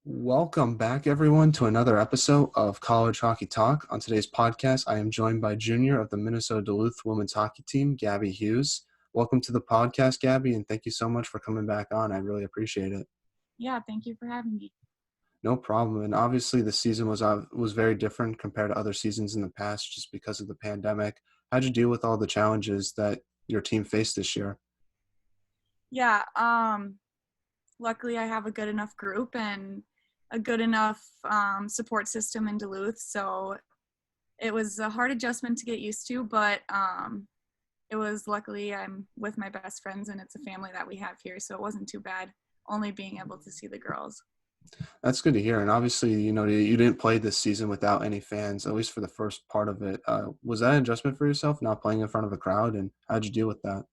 Welcome back, everyone, to another episode of College Hockey Talk. On today's podcast, I am joined by junior of the Minnesota Duluth women's hockey team, Gabbie Hughes. Welcome to the podcast, Gabbie, and thank you so much for coming back on. I really appreciate it. Yeah, thank you for having me. No problem. And obviously, the season was very different compared to other seasons in the past, just because of the pandemic. How'd you deal with all the challenges that your team faced this year? Yeah, luckily I have a good enough group and a good enough support system in Duluth, so it was a hard adjustment to get used to, but it was luckily I'm with my best friends and it's a family that we have here, so it wasn't too bad only being able to see the girls. That's good to hear. And obviously, you didn't play this season without any fans, at least for the first part of it. Was that an adjustment for yourself, not playing in front of a crowd? And how'd you deal with that?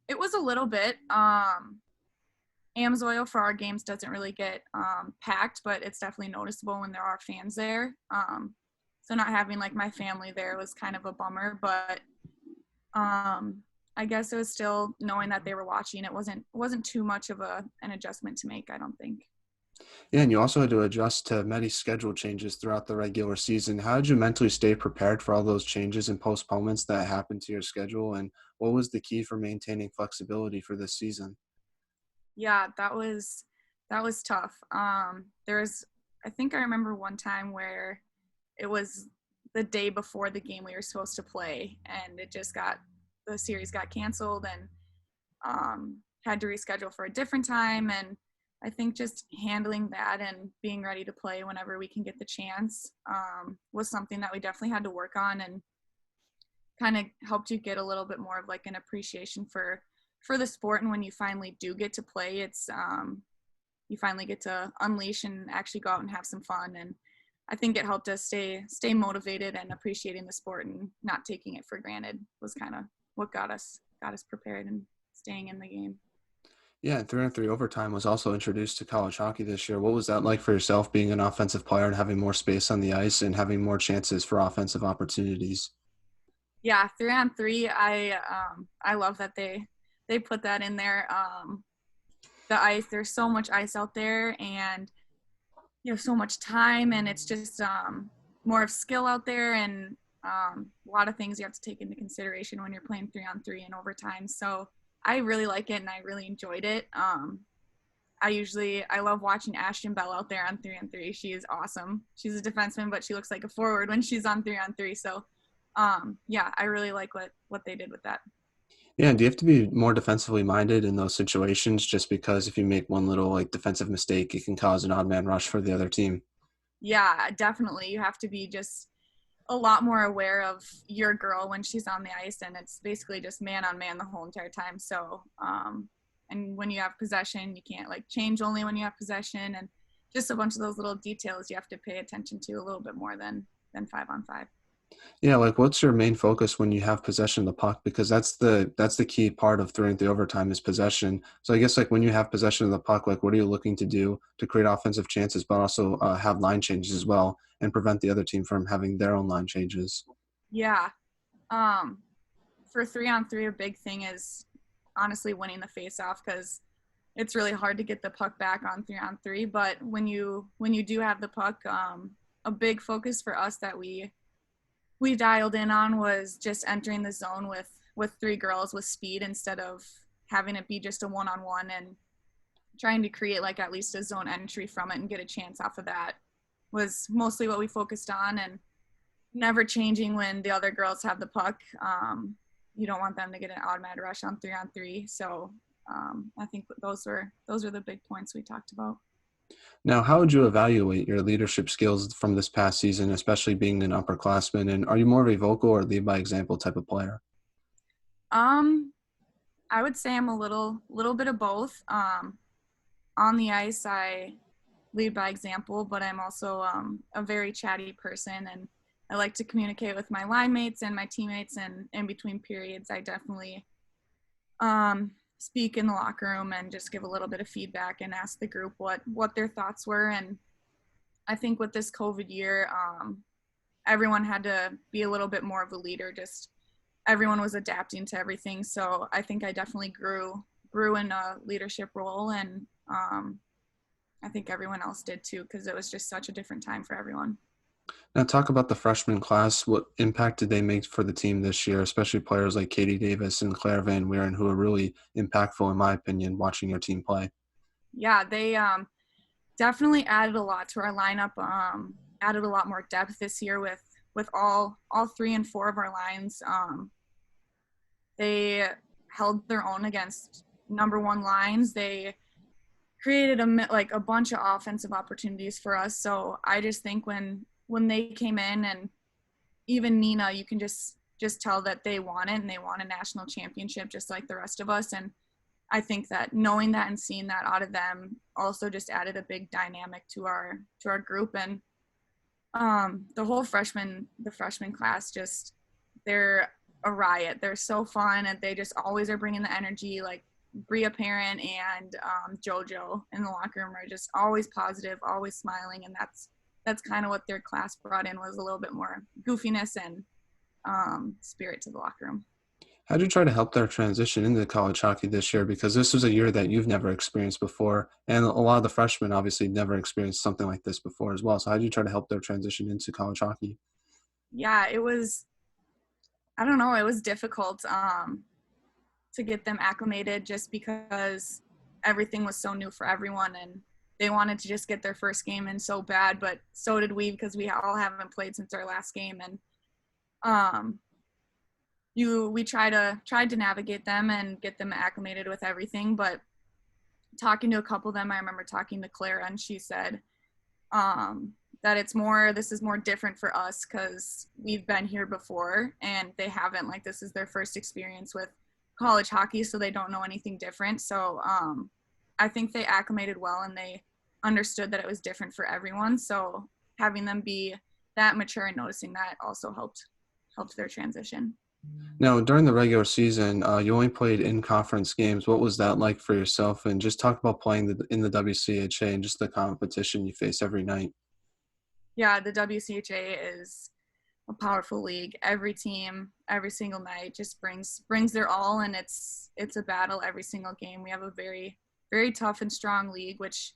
It was a little bit. Amsoil for our games doesn't really get packed, but it's definitely noticeable when there are fans there. So not having like my family there was kind of a bummer, but I guess it was still knowing that they were watching. It wasn't too much of an adjustment to make, I don't think. Yeah, and you also had to adjust to many schedule changes throughout the regular season. How did you mentally stay prepared for all those changes and postponements that happened to your schedule? And what was the key for maintaining flexibility for this season? Yeah, that was tough. I think I remember one time where it was the day before the game we were supposed to play, and the series got canceled and had to reschedule for a different time. And I think just handling that and being ready to play whenever we can get the chance was something that we definitely had to work on, and kind of helped you get a little bit more of like an appreciation for the sport. And when you finally do get to play, it's you finally get to unleash and actually go out and have some fun. And I think it helped us stay motivated and appreciating the sport and not taking it for granted was kind of what got us prepared and staying in the game. Yeah, and 3-on-3 overtime was also introduced to college hockey this year. What was that like for yourself, being an offensive player and having more space on the ice and having more chances for offensive opportunities? Yeah, 3-on-3. I love that they put that in there. The ice, there's so much ice out there, and you have so much time, and it's just more of skill out there, and a lot of things you have to take into consideration when you're playing 3-on-3 in overtime. So I really like it, and I really enjoyed it. I love watching Ashton Bell out there on 3-on-3. She is awesome. She's a defenseman, but she looks like a forward when she's on 3-on-3. So yeah, I really like what they did with that. Yeah, and do you have to be more defensively minded in those situations just because if you make one little defensive mistake, it can cause an odd man rush for the other team? Yeah, definitely. You have to be just a lot more aware of your girl when she's on the ice, and it's basically just man on man the whole entire time. So and when you have possession, you can't change only when you have possession, and just a bunch of those little details you have to pay attention to a little bit more than 5-on-5. Yeah, what's your main focus when you have possession of the puck? Because that's the key part of 3-on-3 overtime is possession. So I guess when you have possession of the puck, what are you looking to do to create offensive chances, but also have line changes as well and prevent the other team from having their own line changes? Yeah. Um, for 3-on-3, a big thing is honestly winning the face-off, because it's really hard to get the puck back on 3-on-3. But when you do have the puck, a big focus for us that we dialed in on was just entering the zone with three girls with speed, instead of having it be just a one-on-one, and trying to create at least a zone entry from it and get a chance off of that was mostly what we focused on. And never changing when the other girls have the puck. You don't want them to get an automatic rush on 3-on-3. So I think those are the big points we talked about. Now, how would you evaluate your leadership skills from this past season, especially being an upperclassman? And are you more of a vocal or lead by example type of player? Um, I would say I'm a little bit of both. On the ice, I lead by example, but I'm also a very chatty person, and I like to communicate with my line mates and my teammates. And in between periods, I definitely speak in the locker room and just give a little bit of feedback and ask the group what their thoughts were. And I think with this COVID year, everyone had to be a little bit more of a leader. Just everyone was adapting to everything. So I think I definitely grew in a leadership role, and I think everyone else did too, because it was just such a different time for everyone. Now, talk about the freshman class. What impact did they make for the team this year, especially players like Katie Davis and Claire Van Weeren, who are really impactful, in my opinion, watching your team play? Yeah, they definitely added a lot to our lineup. Added a lot more depth this year with all 3 and 4 of our lines. They held their own against number one lines. They created a bunch of offensive opportunities for us. So I just think when they came in, and even Nina, you can just tell that they want it and they want a national championship just like the rest of us. And I think that knowing that and seeing that out of them also just added a big dynamic to our group. And the freshman class, just they're a riot. They're so fun, and they just always are bringing the energy. Like Bria Parent and JoJo in the locker room are just always positive, always smiling, and that's kind of what their class brought in, was a little bit more goofiness and spirit to the locker room. How did you try to help their transition into college hockey this year? Because this was a year that you've never experienced before, and a lot of the freshmen obviously never experienced something like this before as well. So how did you try to help their transition into college hockey? Yeah, it was, I don't know, it was difficult to get them acclimated, just because everything was so new for everyone, and they wanted to just get their first game in so bad, but so did we, because we all haven't played since our last game. And um, we tried to navigate them and get them acclimated with everything. But talking to a couple of them, I remember talking to Clara, and she said that this is more different for us because we've been here before and they haven't. Like, this is their first experience with college hockey, so they don't know anything different. So I think they acclimated well, and they understood that it was different for everyone. So having them be that mature and noticing that also helped their transition. Now, during the regular season, you only played in conference games. What was that like for yourself? And just talk about playing in the WCHA and just the competition you face every night. Yeah, the WCHA is a powerful league. Every team, every single night, just brings their all, and it's a battle every single game. We have a very tough and strong league, which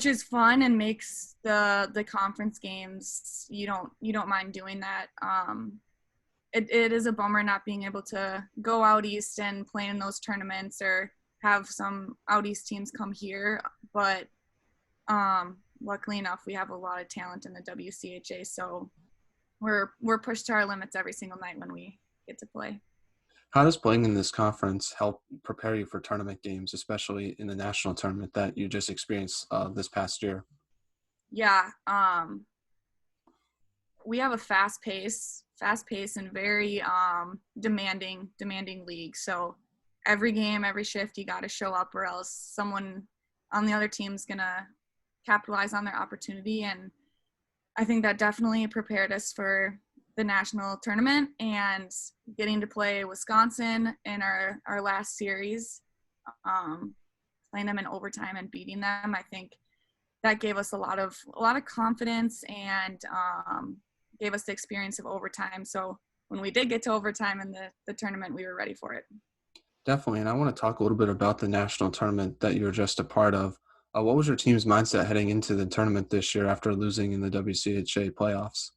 is fun and makes the conference games, you don't mind doing that. It is a bummer not being able to go out east and play in those tournaments, or have some out east teams come here, but luckily enough, we have a lot of talent in the WCHA, so we're pushed to our limits every single night when we get to play. How does playing in this conference help prepare you for tournament games, especially in the national tournament that you just experienced this past year? Yeah, we have a fast pace and very demanding league. So every game, every shift, you got to show up, or else someone on the other team's gonna capitalize on their opportunity. And I think that definitely prepared us for the national tournament, and getting to play Wisconsin in our last series, playing them in overtime and beating them. I think that gave us a lot of confidence, and gave us the experience of overtime. So when we did get to overtime in the tournament, we were ready for it. Definitely. And I want to talk a little bit about the national tournament that you were just a part of. What was your team's mindset heading into the tournament this year after losing in the WCHA playoffs?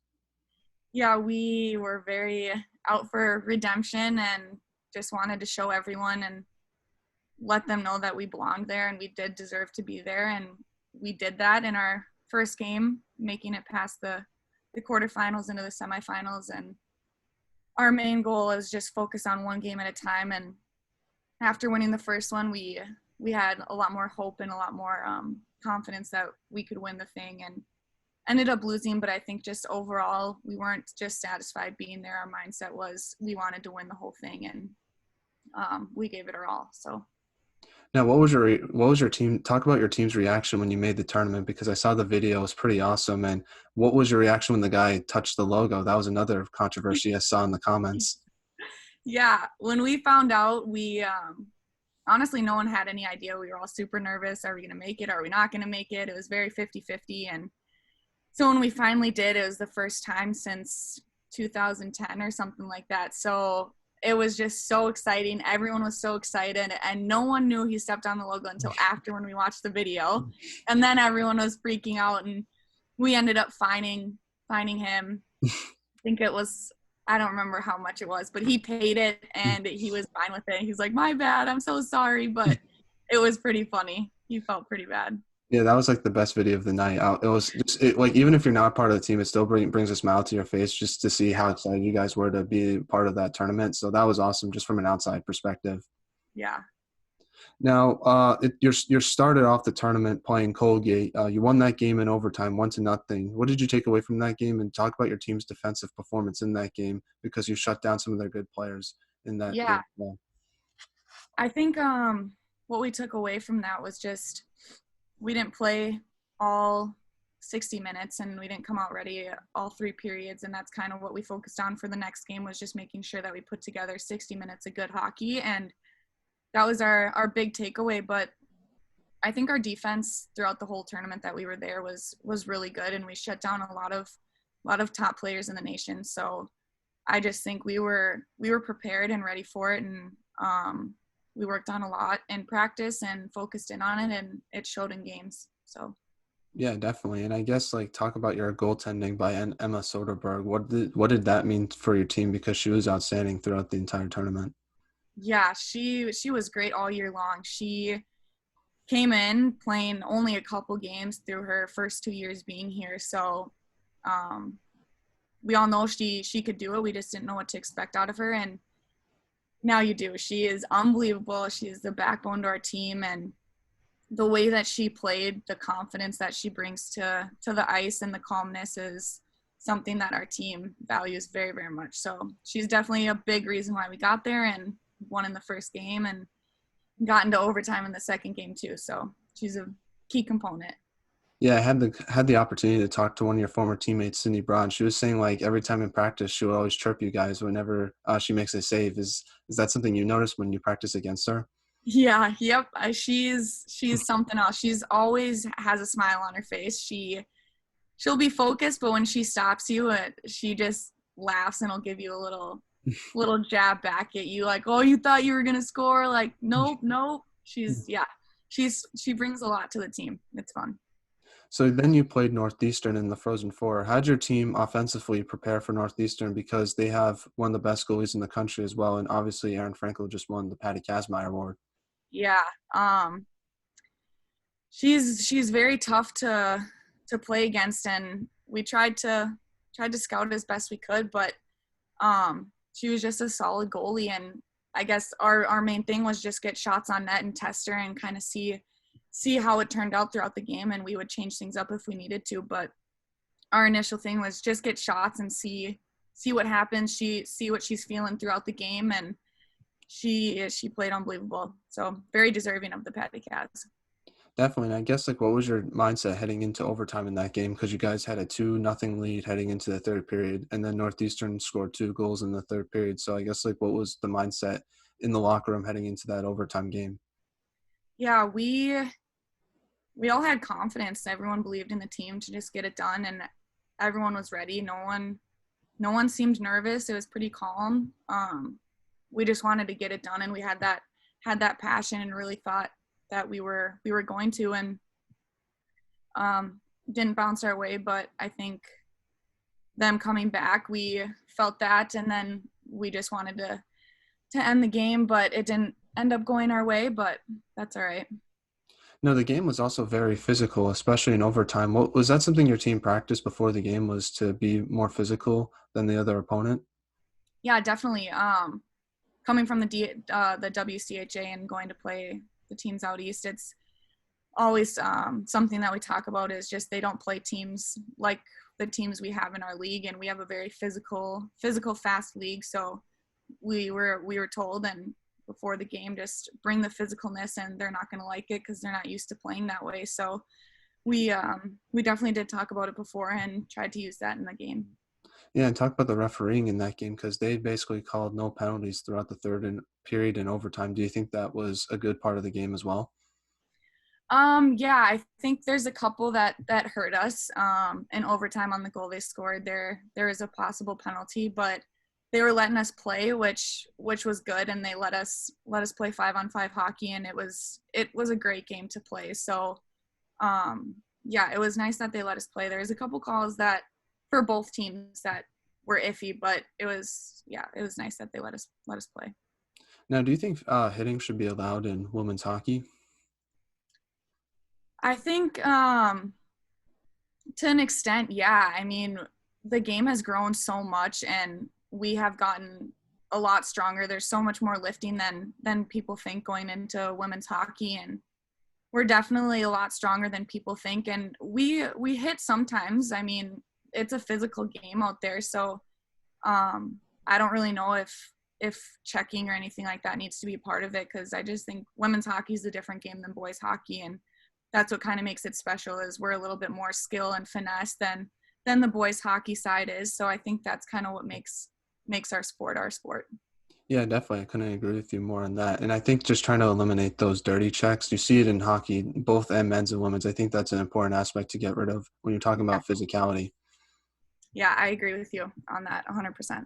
Yeah, we were very out for redemption, and just wanted to show everyone and let them know that we belonged there and we did deserve to be there. And we did that in our first game, making it past the quarterfinals into the semifinals. And our main goal is just focus on one game at a time. And after winning the first one, we had a lot more hope and a lot more confidence that we could win the thing, and ended up losing. But I think just overall, we weren't just satisfied being there. Our mindset was we wanted to win the whole thing, and we gave it our all. So. Now, what was your team? Talk about your team's reaction when you made the tournament, because I saw the video. It was pretty awesome. And what was your reaction when the guy touched the logo? That was another controversy I saw in the comments. Yeah, when we found out, we honestly, no one had any idea. We were all super nervous. Are we going to make it? Are we not going to make it? It was very 50-50. And so when we finally did, it was the first time since 2010 or something like that. So it was just so exciting. Everyone was so excited, and no one knew he stepped on the logo until after when we watched the video. And then everyone was freaking out, and we ended up fining him. I think it was, I don't remember how much it was, but he paid it and he was fine with it. He's like, "My bad, I'm so sorry," but it was pretty funny. He felt pretty bad. Yeah, that was like the best video of the night. It was just like even if you're not part of the team, it still brings a smile to your face just to see how excited you guys were to be part of that tournament. So that was awesome, just from an outside perspective. Yeah. Now, you're started off the tournament playing Colgate. You won that game in overtime, 1-0. What did you take away from that game? And talk about your team's defensive performance in that game because you shut down some of their good players in that game. Yeah. I think what we took away from that was just we didn't play all 60 minutes and we didn't come out ready all 3 periods, and that's kind of what we focused on for the next game, was just making sure that we put together 60 minutes of good hockey, and that was our big takeaway. But I think our defense throughout the whole tournament that we were there was really good, and we shut down a lot of top players in the nation. So I just think we were prepared and ready for it, and we worked on a lot in practice and focused in on it, and it showed in games. So Yeah, definitely. And I guess like talk about your goaltending by Emma Soderberg. What did that mean for your team because she was outstanding throughout the entire tournament? yeah, she was great all year long. She came in playing only a couple games through her first 2 years being here. So um, we all know she could do it. We just didn't know what to expect out of her, and now you do. She is unbelievable. She is the backbone to our team, and the way that she played, the confidence that she brings to the ice and the calmness is something that our team values very, very much. So she's definitely a big reason why we got there and won in the first game and got into overtime in the second game too. So she's a key component. Yeah, I had the opportunity to talk to one of your former teammates, Cindy Braun. She was saying like every time in practice, she would always chirp you guys whenever she makes a save. Is that something you notice when you practice against her? Yeah, yep. She's something else. She's always has a smile on her face. She'll be focused, but when she stops you, she just laughs and will give you a little jab back at you, like, "Oh, you thought you were gonna score?" Like, nope, nope. She brings a lot to the team. It's fun. So then you played Northeastern in the Frozen Four. How'd your team offensively prepare for Northeastern because they have one of the best goalies in the country as well, and obviously Aaron Frankel just won the Patty Kazmaier Award. Yeah. She's very tough to play against, and we tried to scout as best we could, but she was just a solid goalie, and I guess our main thing was just get shots on net and test her and kind of see how it turned out throughout the game, and we would change things up if we needed to. But our initial thing was just get shots and see what happens. See what she's feeling throughout the game, and she played unbelievable. So very deserving of the Patty Cats. Definitely. And I guess like what was your mindset heading into overtime in that game? Because you guys had a 2-0 lead heading into the third period, and then Northeastern scored 2 goals in the third period. So I guess like what was the mindset in the locker room heading into that overtime game? Yeah, we all had confidence. Everyone believed in the team to just get it done, and everyone was ready. No one seemed nervous. It was pretty calm. We just wanted to get it done, and we had that passion and really thought that we were going to, and didn't bounce our way. But I think them coming back, we felt that, and then we just wanted to end the game, but it didn't end up going our way. But that's all right. No, the game was also very physical, especially in overtime. What was that something your team practiced before the game was to be more physical than the other opponent? Yeah, definitely. Coming from the WCHA and going to play the teams out east, it's always something that we talk about is just they don't play teams like the teams we have in our league, and we have a very physical, fast league. So we were told, and before the game, just bring the physicalness, and they're not going to like it because they're not used to playing that way. So we definitely did talk about it before and tried to use that in the game. Yeah, and talk about the refereeing in that game because they basically called no penalties throughout the third and period and overtime. Do you think that was a good part of the game as well? Yeah, I think there's a couple that hurt us. In overtime on the goal they scored, there is a possible penalty, but they were letting us play, which was good, and they let us play 5-on-5 hockey, and it was a great game to play. So yeah, it was nice that they let us play. There was a couple calls that for both teams that were iffy, but it was nice that they let us play. Now, do you think hitting should be allowed in women's hockey? I think to an extent, yeah. I mean, the game has grown so much, and we have gotten a lot stronger. There's so much more lifting than people think going into women's hockey, and we're definitely a lot stronger than people think. And we hit sometimes. I mean, it's a physical game out there, so I don't really know if checking or anything like that needs to be a part of it, because I just think women's hockey is a different game than boys hockey, and that's what kind of makes it special, is we're a little bit more skill and finesse than the boys hockey side is. So I think that's kind of what makes our sport our sport. Yeah, definitely. I couldn't agree with you more on that. And I think just trying to eliminate those dirty checks, you see it in hockey, both and men's and women's. I think that's an important aspect to get rid of when you're talking about physicality. Yeah, I agree with you on that 100%.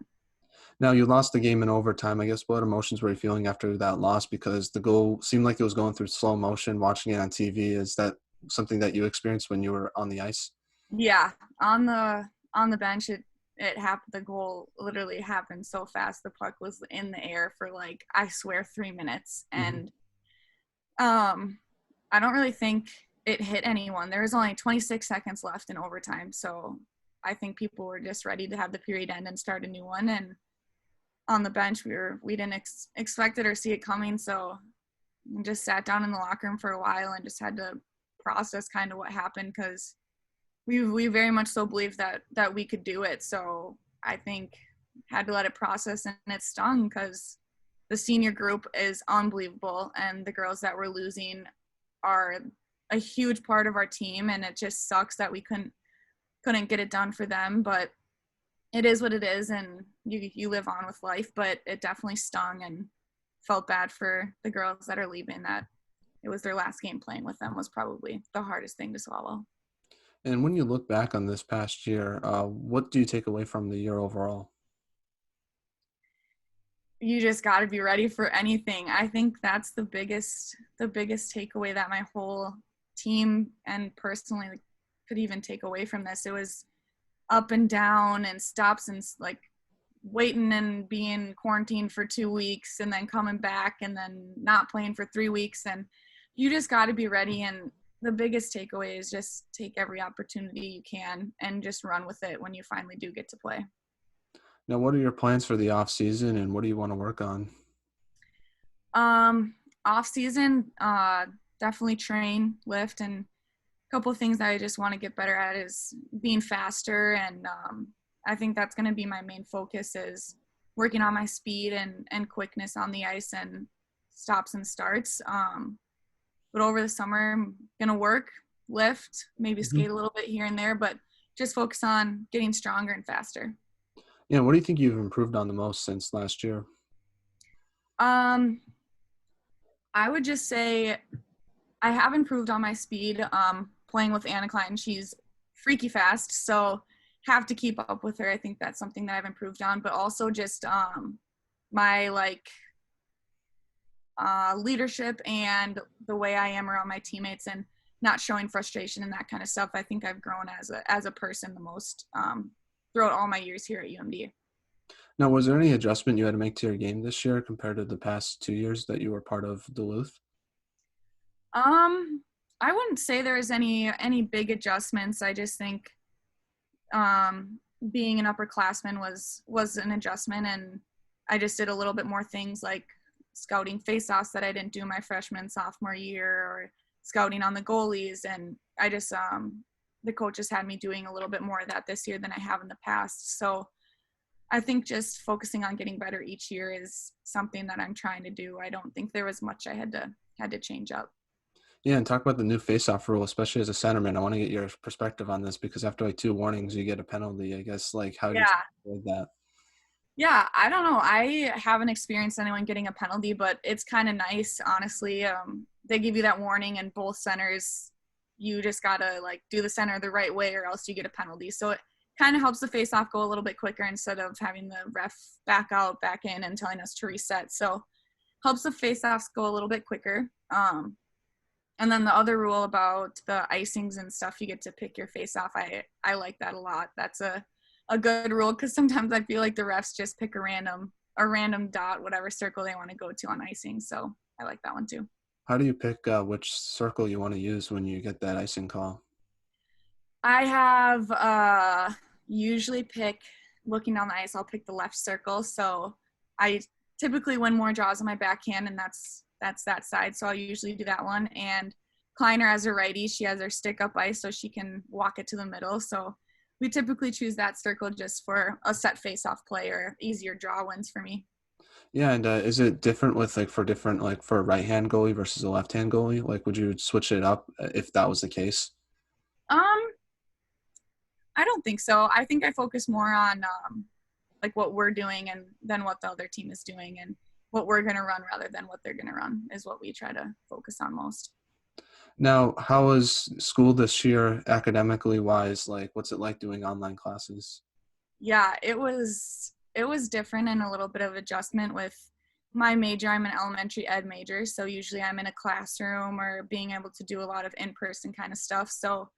Now, you lost the game in overtime. I guess what emotions were you feeling after that loss? Because the goal seemed like it was going through slow motion, watching it on TV. Is that something that you experienced when you were on the ice? Yeah, on the bench, it happened. The goal literally happened so fast. The puck was in the air for, like, I swear, 3 minutes, Mm-hmm. and I don't really think it hit anyone. There was only 26 seconds left in overtime, so I think people were just ready to have the period end and start a new one. And on the bench, we didn't expect it or see it coming, so we just sat down in the locker room for a while and just had to process kind of what happened, because we very much so believed that we could do it. So I think had to let it process, and it stung, because the senior group is unbelievable, and the girls that we're losing are a huge part of our team, and it just sucks that we couldn't get it done for them. But it is what it is, and you live on with life. But it definitely stung, and felt bad for the girls that are leaving, that it was their last game playing with them was probably the hardest thing to swallow. And when you look back on this past year, what do you take away from the year overall? You just got to be ready for anything. I think that's the biggest takeaway that my whole team and personally could even take away from this. It was up and down and stops, and like waiting and being quarantined for 2 weeks, and then coming back, and then not playing for 3 weeks. And you just got to be ready. And the biggest takeaway is just take every opportunity you can and just run with it when you finally do get to play. Now, what are your plans for the off season, and what do you want to work on? Off season, definitely train, lift, and a couple of things that I just want to get better at is being faster. And I think that's going to be my main focus, is working on my speed and quickness on the ice and stops and starts. But over the summer, I'm going to work, lift, maybe Mhm. skate a little bit here and there, but just focus on getting stronger and faster. Yeah, what do you think you've improved on the most since last year? Um, I would just say I have improved on my speed. Playing with Anna Klein, she's freaky fast, so have to keep up with her. I think that's something that I've improved on, but also just my leadership and the way I am around my teammates, and not showing frustration and that kind of stuff. I think I've grown as a person the most throughout all my years here at UMD. Now, was there any adjustment you had to make to your game this year compared to the past 2 years that you were part of Duluth? Um, I wouldn't say there's any big adjustments. I just think um, being an upperclassman was an adjustment, and I just did a little bit more things like scouting faceoffs that I didn't do my freshman and sophomore year, or scouting on the goalies. And I just the coaches had me doing a little bit more of that this year than I have in the past. So I think just focusing on getting better each year is something that I'm trying to do. I don't think there was much I had to change up. Yeah, and talk about the new face-off rule, especially as a centerman. I want to get your perspective on this because after like 2 warnings, you get a penalty. I guess like how do you Yeah. avoid that? Yeah, I don't know. I haven't experienced anyone getting a penalty, but it's kind of nice, honestly. They give you that warning, and both centers, you just gotta like do the center the right way, or else you get a penalty. So kind of helps the face-off go a little bit quicker instead of having the ref back out, back in, and telling us to reset. So helps the face-offs go a little bit quicker. And then the other rule about the icings and stuff, you get to pick your face-off. I like that a lot. That's a good rule because sometimes I feel like the refs just pick a random dot, whatever circle they want to go to on icing. So I like that one too. How do you pick which circle you want to use when you get that icing call? I have usually pick, looking down the ice, I'll pick the left circle. So I typically win more draws on my backhand, and that's that side. So I'll usually do that one. And Kleiner, as a righty, she has her stick up ice so she can walk it to the middle. So we typically choose that circle just for a set face-off play or easier draw wins for me. Yeah, and is it different with like for a right-hand goalie versus a left-hand goalie? Like, would you switch it up if that was the case? Um, I don't think so. I think I focus more on like what we're doing and then what the other team is doing and what we're going to run rather than what they're going to run is what we try to focus on most. Now, how was school this year academically wise? Like, what's it like doing online classes? Yeah, it was different and a little bit of adjustment with my major. I'm an elementary ed major, so usually I'm in a classroom or being able to do a lot of in-person kind of stuff. So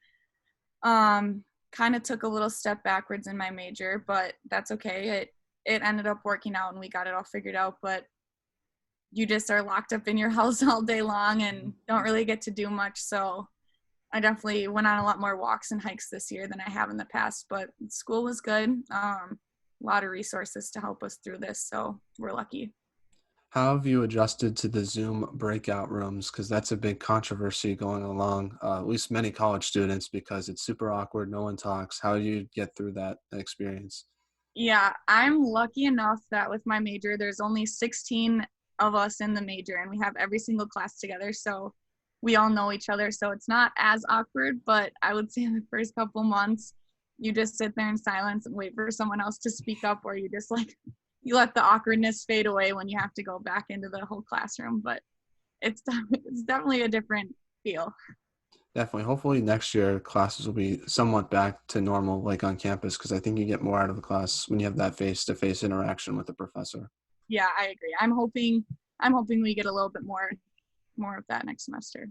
kind of took a little step backwards in my major, but that's okay. It ended up working out and we got it all figured out, but you just are locked up in your house all day long and don't really get to do much. So I definitely went on a lot more walks and hikes this year than I have in the past, but school was good. A lot of resources to help us through this, so we're lucky. How have you adjusted to the Zoom breakout rooms? Because that's a big controversy going along, at least many college students, because it's super awkward. No one talks. How do you get through that experience? Yeah, I'm lucky enough that with my major, there's only 16 of us in the major and we have every single class together. So we all know each other. So it's not as awkward, but I would say in the first couple months, you just sit there in silence and wait for someone else to speak up, or you just like, you let the awkwardness fade away when you have to go back into the whole classroom. But it's definitely a different feel. Definitely. Hopefully next year classes will be somewhat back to normal, like on campus, because I think you get more out of the class when you have that face-to-face interaction with the professor. Yeah, I agree. I'm hoping we get a little bit more of that next semester.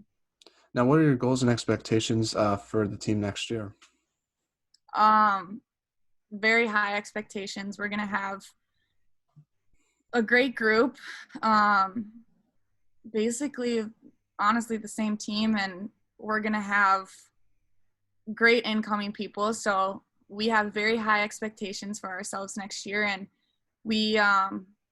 Now, what are your goals and expectations for the team next year? Um, very high expectations. We're gonna have a great group. Basically, honestly, the same team, and we're gonna have great incoming people. So we have very high expectations for ourselves next year, and we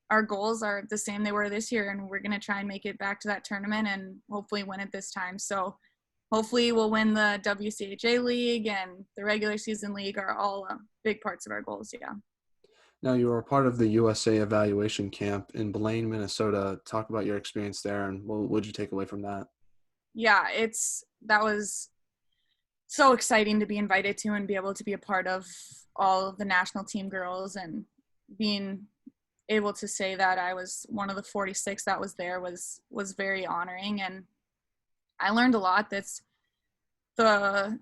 our goals are the same they were this year, and we're going to try and make it back to that tournament and hopefully win it this time. So hopefully we'll win the WCHA league, and the regular season league are all big parts of our goals. Yeah. Now, you were a part of the USA evaluation camp in Blaine, Minnesota. Talk about your experience there, and what would you take away from that? Yeah, that was so exciting to be invited to and be able to be a part of all of the national team girls, and being able to say that I was one of the 46 that was there was very honoring. And I learned a lot. That's the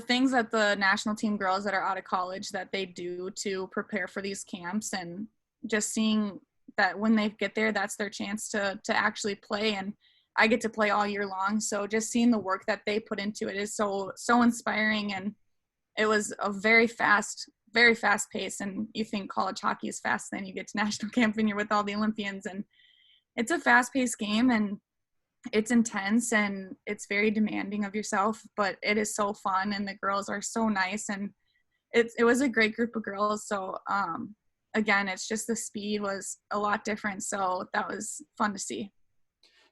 things that the national team girls that are out of college that they do to prepare for these camps, and just seeing that when they get there, that's their chance to actually play. And I get to play all year long. So just seeing the work that they put into it is so inspiring. And it was a very fast pace. And you think college hockey is fast, then you get to national camp and you're with all the Olympians, and it's a fast paced game, and it's intense and it's very demanding of yourself, but it is so fun, and the girls are so nice, and it was a great group of girls. So again, it's just the speed was a lot different. So that was fun to see.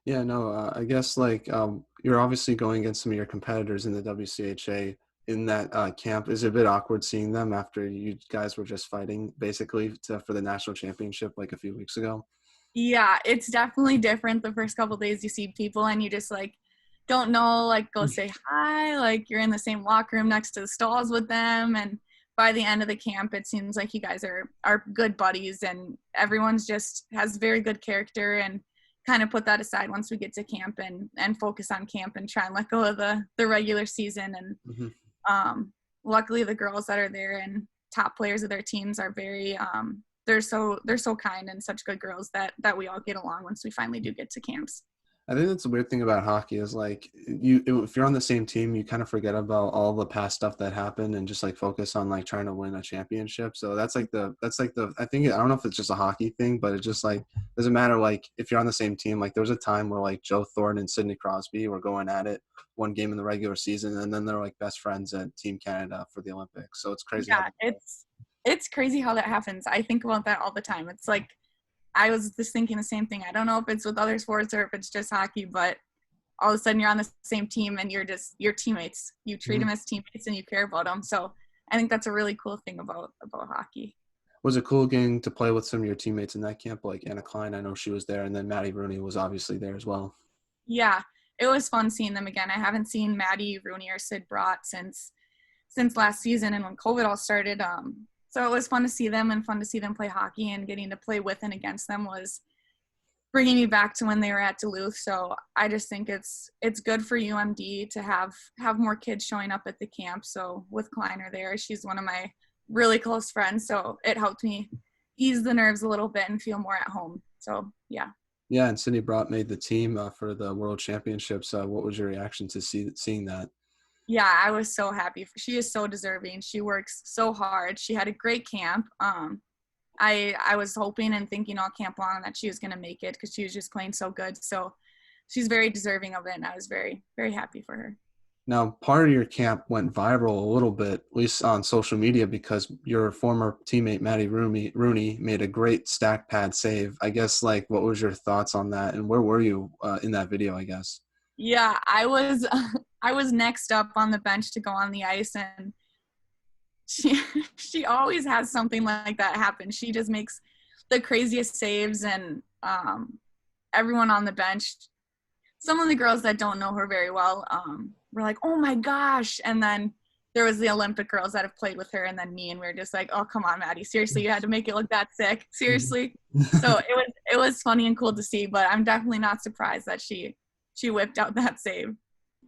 Yeah, no, I guess like you're obviously going against some of your competitors in the WCHA in that camp. Is it a bit awkward seeing them after you guys were just fighting basically for the national championship like a few weeks ago? Yeah, it's definitely different. The first couple of days you see people and you just like don't know, like go say hi, like you're in the same locker room next to the stalls with them, and by the end of the camp it seems like you guys are good buddies, and everyone's just has very good character, and kind of put that aside once we get to camp and focus on camp and try and let go of the regular season. And Mhm. luckily the girls that are there and top players of their teams are very they're so kind and such good girls that we all get along once we finally do get to camps. I think that's the weird thing about hockey is like if you're on the same team, you kind of forget about all the past stuff that happened and just like focus on like trying to win a championship. So that's like the I think I don't know if it's just a hockey thing, but it just like doesn't matter like if you're on the same team. Like there was a time where like Joe Thornton and Sidney Crosby were going at it one game in the regular season, and then they're like best friends at Team Canada for the Olympics. So it's crazy how Yeah, it's crazy how that happens. I think about that all the time. It's like I was just thinking the same thing. I don't know if it's with other sports or if it's just hockey, but all of a sudden you're on the same team and you're teammates. You treat them as teammates and you care about them. So I think that's a really cool thing about hockey. was it cool getting to play with some of your teammates in that camp, like Anna Klein? I know she was there, and then Maddie Rooney was obviously there as well. Yeah, it was fun seeing them again. I haven't seen Maddie Rooney or Sid Brott since last season and when COVID all started. So it was fun to see them and fun to see them play hockey, and getting to play with and against them was bringing me back to when they were at Duluth. So I just think it's good for UMD to have more kids showing up at the camp. So with Kleiner there, she's one of my really close friends. So it helped me ease the nerves a little bit and feel more at home. So yeah. Yeah, and Sydney Brott made the team for the World Championships. What was your reaction to seeing that? Yeah, I was so happy. She is so deserving. She works so hard. She had a great camp. I was hoping and thinking all camp long that she was going to make it because she was just playing so good. So she's very deserving of it, and I was very, very happy for her. Now, part of your camp went viral a little bit, at least on social media, because your former teammate Maddie Rooney made a great stack pad save. I guess, like, what was your thoughts on that, and where were you in that video? I guess. Yeah, I was I was next up on the bench to go on the ice, and she she always has something like that happen. She just makes the craziest saves, and everyone on the bench, some of the girls that don't know her very well, were like, "Oh my gosh!" And then there was the Olympic girls that have played with her, and then me, and we were just like, "Oh, come on, Maddie! Seriously, you had to make it look that sick? Seriously?" So it was funny and cool to see, but I'm definitely not surprised that she whipped out that save.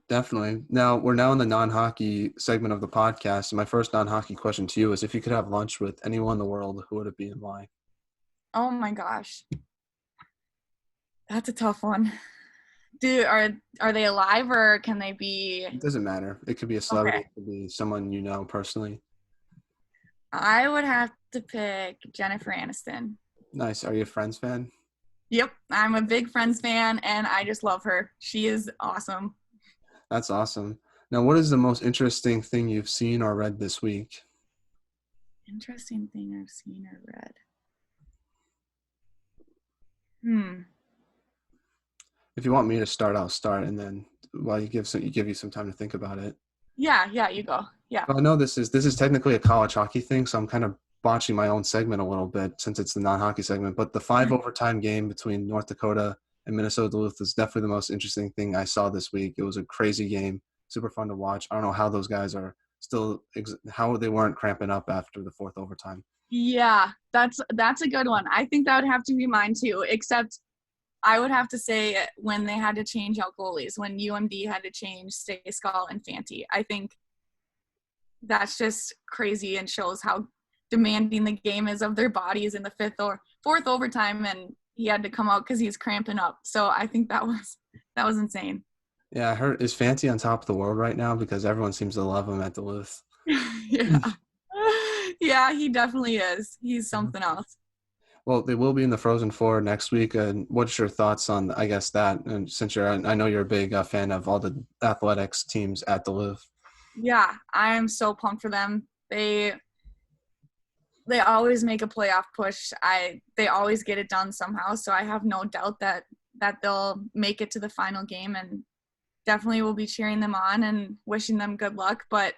Definitely. Now, we're now in the non-hockey segment of the podcast. And my first non-hockey question to you is if you could have lunch with anyone in the world, who would it be and why? Oh my gosh, that's a tough one. Are they alive or can they be? It doesn't matter. It could be a celebrity. Okay, It could be someone you know personally. I would have to pick Jennifer Aniston. Nice. Are you a Friends fan? Yep, I'm a big Friends fan, and I just love her. She is awesome. That's awesome. Now, what is the most interesting thing you've seen or read this week? Interesting thing I've seen or read. Hmm. If you want me to start, I'll start, and then while you give you some time to think about it. Yeah, you go. Yeah. Well, I know this is technically a college hockey thing, so I'm kind of botching my own segment a little bit since it's the non-hockey segment. But the 5 overtime game between North Dakota and Minnesota Duluth is definitely the most interesting thing I saw this week. It was a crazy game, super fun to watch. I don't know how those guys are still how they weren't cramping up after the 4th overtime. Yeah, that's a good one. I think that would have to be mine too, except I would have to say when they had to change out goalies, when UMD had to change Stay-Skull and Fanti. I think that's just crazy and shows how demanding the game is of their bodies in the 5th or 4th overtime, and he had to come out because he's cramping up. So I think that was insane. Yeah, I heard is Fancy on top of the world right now because everyone seems to love him at Duluth. Yeah. Yeah, he definitely is. He's something else. Well, they will be in the Frozen Four next week. And what's your thoughts on, I guess, that? And since I know you're a big fan of all the athletics teams at Duluth. Yeah, I'm so pumped for them. They always make a playoff push. They always get it done somehow. So I have no doubt that they'll make it to the final game, and definitely will be cheering them on and wishing them good luck. But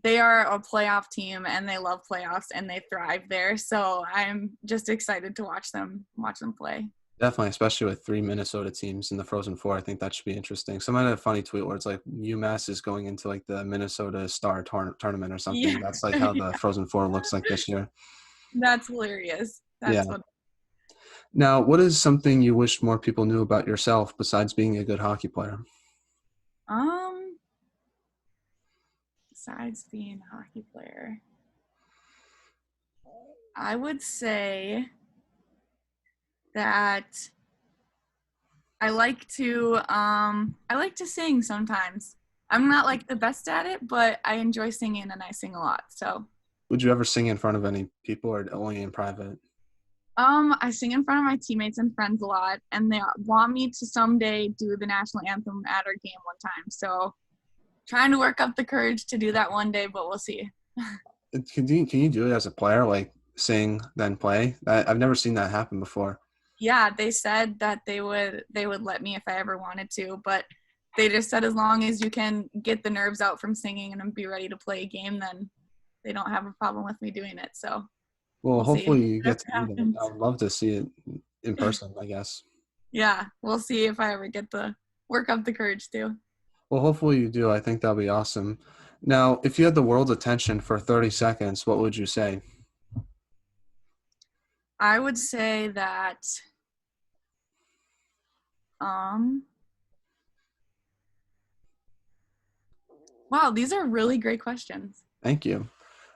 they are a playoff team, and they love playoffs, and they thrive there. So I'm just excited to watch them play. Definitely, especially with 3 Minnesota teams in the Frozen Four. I think that should be interesting. Someone had a funny tweet where it's like UMass is going into like the Minnesota Star tournament or something. Yeah. That's like how the Frozen Four looks like this year. That's hilarious. That's Yeah. Now, what is something you wish more people knew about yourself besides being a good hockey player? besides being a hockey player? I would say that I like to sing sometimes. I'm not like the best at it, but I enjoy singing and I sing a lot. So Would you ever sing in front of any people or only in private? I sing in front of my teammates and friends a lot, and they want me to someday do the national anthem at our game one time. So trying to work up the courage to do that one day, but we'll see. Can you do it as a player, like sing then play? I've never seen that happen before. Yeah, they said that they would let me if I ever wanted to, but they just said as long as you can get the nerves out from singing and be ready to play a game, then they don't have a problem with me doing it. So Well, we'll see. hopefully you get Whatever to do that. I happens. would love to see it in person, I guess. Yeah, we'll see if I ever get the work up the courage to. Well, hopefully you do. I think that'll be awesome. Now, if you had the world's attention for 30 seconds, what would you say? I would say that um wow, these are really great questions. Thank you.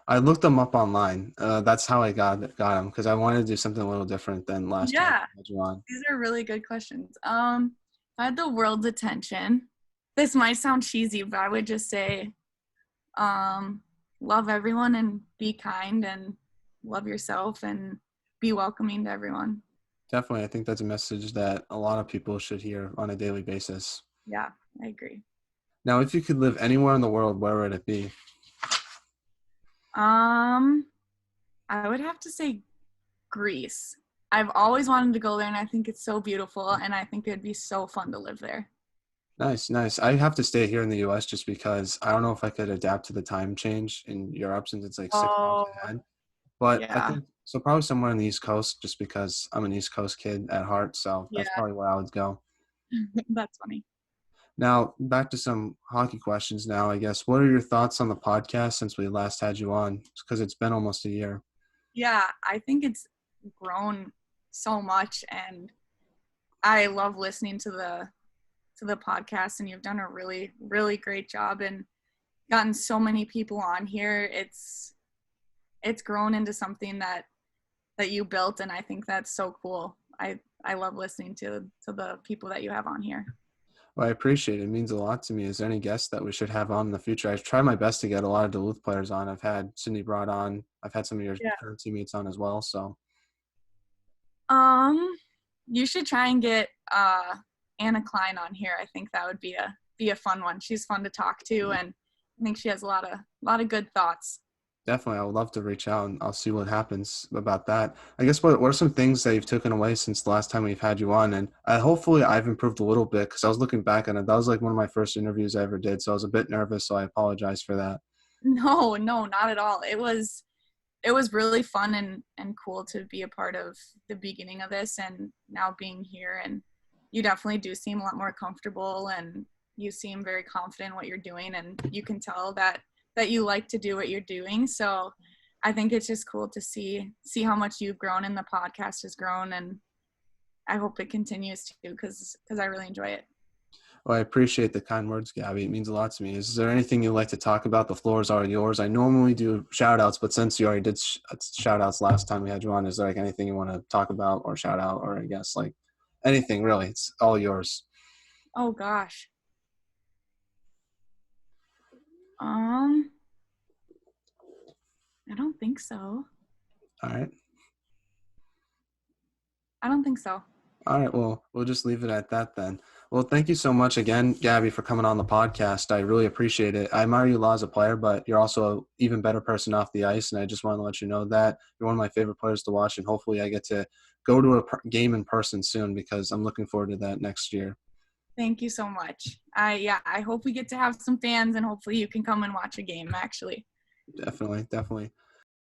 I looked them up online. That's how I got them because I wanted to do something a little different than last time Yeah, I had you on. these are really good questions. If I had the world's attention, this might sound cheesy, but I would just say um love everyone and be kind and love yourself and be welcoming to everyone. Definitely, I think that's a message that a lot of people should hear on a daily basis. Yeah, I agree. Now, if you could live anywhere in the world, where would it be? Um, I would have to say Greece. I've always wanted to go there and I think it's so beautiful and I think it'd be so fun to live there. Nice, nice. I have to stay here in the U.S. just because I don't know if I could adapt to the time change in Europe since it's like 6 hours Oh, ahead. But I yeah. think so, probably somewhere on the East Coast, just because I'm an East Coast kid at heart. So that's Yeah, probably where I would go. that's funny. Now, back to some hockey questions. Now, I guess, what are your thoughts on the podcast since we last had you on? Because it's been almost a year. Yeah, I think it's grown so much and I love listening to the podcast and you've done a really really great job and gotten so many people on here. It's grown into something that you built and I think that's so cool. I love listening to the people that you have on here. Well, I appreciate it. It means a lot to me. Is there any guests that we should have on in the future? I've tried my best to get a lot of Duluth players on. I've had Sydney brought on. I've had some of your Yeah. current teammates on as well. So Um, you should try and get Anna Klein on here. I think that would be a fun one. She's fun to talk to, and I think she has a lot of good thoughts. definitely, I would love to reach out and I'll see what happens about that. I guess what are some things that you've taken away since the last time we've had you on? And hopefully I've improved a little bit because I was looking back on it. That was like one of my first interviews I ever did. So I was a bit nervous. So I apologize for that. No, no, not at all. It was really fun and cool to be a part of the beginning of this and now being here. And you definitely do seem a lot more comfortable and you seem very confident in what you're doing and you can tell that you like to do what you're doing. So I think it's just cool to see how much you've grown and the podcast has grown and I hope it continues to because I really enjoy it. Well, I appreciate the kind words, Gabby. It means a lot to me. Is there anything you'd like to talk about? The floors are yours. I normally do shout outs, but since you already did shout outs last time we had you on, is there like anything you want to talk about or shout out or I guess like anything really? It's all yours. Oh gosh. Um, I don't think so. All right. I don't think so. All right. Well, we'll just leave it at that then. Well, thank you so much again, Gabby, for coming on the podcast. I really appreciate it. I admire you a lot as a player, but you're also an even better person off the ice. And I just want to let you know that you're one of my favorite players to watch. And hopefully I get to go to a game in person soon because I'm looking forward to that next year. Thank you so much. I hope we get to have some fans and hopefully you can come and watch a game actually. Definitely. Definitely.